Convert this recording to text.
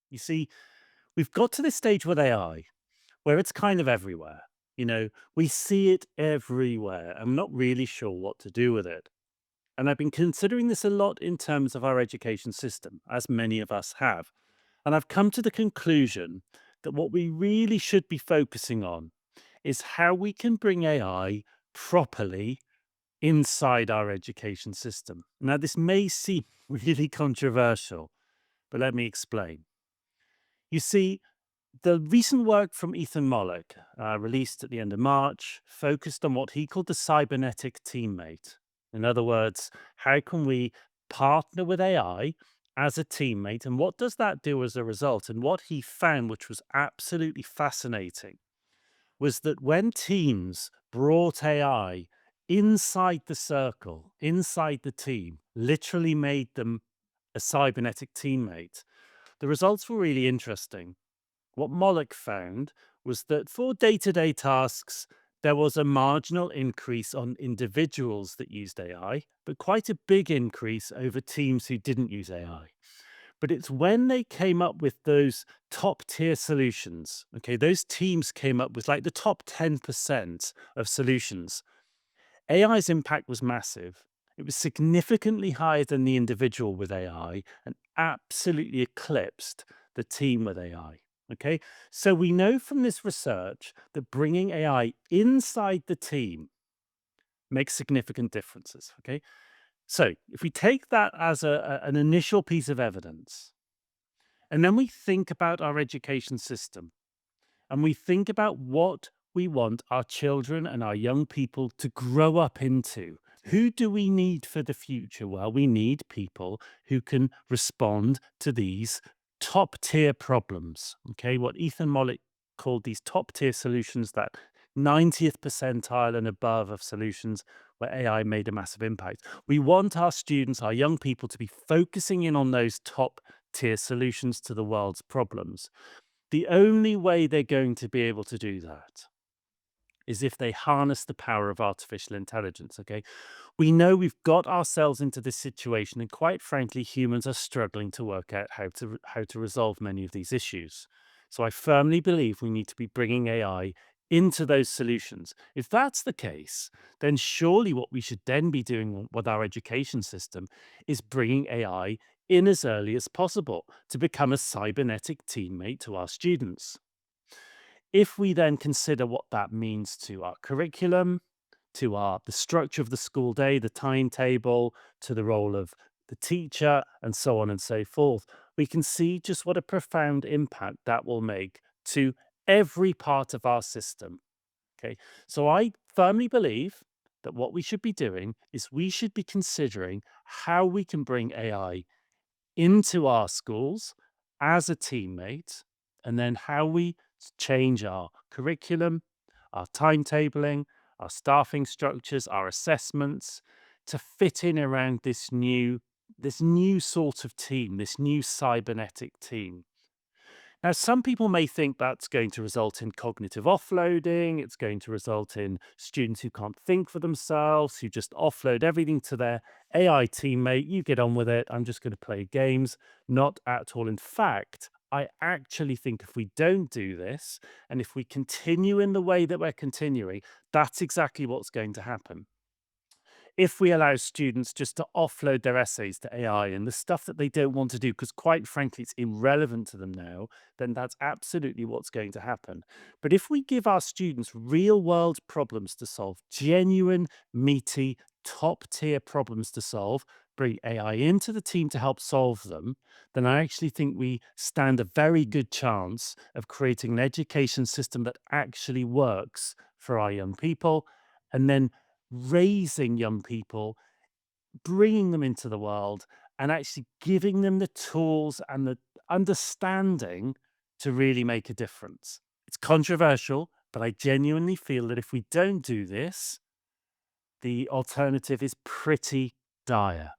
You see, we've got to this stage with AI where it's kind of everywhere. We see it everywhere. I'm not really sure what to do with it. And I've been considering this a lot in terms of our education system, as many of us have. And I've come to the conclusion that what we really should be focusing on is how we can bring AI properly inside our education system. Now, this may seem really controversial, but let me explain. You see, the recent work from Ethan Mollick, released at the end of March, focused on what he called the cybernetic teammate. In other words, how can we partner with AI as a teammate, and what does that do as a result? And what he found, which was absolutely fascinating, was that when teams brought AI inside the circle, inside the team, literally made them a cybernetic teammate, the results were really interesting. What Moloch found was that for day to day tasks, there was a marginal increase on individuals that used AI, but quite a big increase over teams who didn't use AI. But it's when they came up with those top tier solutions, okay, those teams came up with like the top 10% of solutions. AI's impact was massive. It was significantly higher than the individual with AI and absolutely eclipsed the team with AI. Okay. So we know from this research that bringing AI inside the team makes significant differences. Okay. So if we take that as an initial piece of evidence, and then we think about our education system and we think about what we want our children and our young people to grow up into. Who do we need for the future? Well, we need people who can respond to these top tier problems. Okay, what Ethan Mollick called these top tier solutions, that 90th percentile and above of solutions where AI made a massive impact. We want our students, our young people, to be focusing in on those top tier solutions to the world's problems. The only way they're going to be able to do that is if they harness the power of artificial intelligence. Okay. We know we've got ourselves into this situation, and quite frankly, humans are struggling to work out how to resolve many of these issues. So I firmly believe we need to be bringing AI into those solutions. If that's the case, then surely what we should then be doing with our education system is bringing AI in as early as possible to become a cybernetic teammate to our students. If we then consider what that means to our curriculum, to our the structure of the school day, the timetable, to the role of the teacher, and so on and so forth, we can see just what a profound impact that will make to every part of our system. Okay. So I firmly believe that what we should be doing is we should be considering how we can bring AI into our schools as a teammate, and then how we change our curriculum, our timetabling, our staffing structures, our assessments to fit in around this new sort of team, this new cybernetic team. Now, some people may think that's going to result in cognitive offloading. It's going to result in students who can't think for themselves, who just offload everything to their AI teammate. You get on with it. I'm just going to play games. Not at all. In fact, I actually think if we don't do this, and if we continue in the way that we're continuing, that's exactly what's going to happen. If we allow students just to offload their essays to AI and the stuff that they don't want to do, because quite frankly, it's irrelevant to them now, then that's absolutely what's going to happen. But if we give our students real world problems to solve, genuine, meaty, top tier problems to solve, bring AI into the team to help solve them, then I actually think we stand a very good chance of creating an education system that actually works for our young people. And then raising young people, bringing them into the world, and actually giving them the tools and the understanding to really make a difference. It's controversial, but I genuinely feel that if we don't do this, the alternative is pretty dire.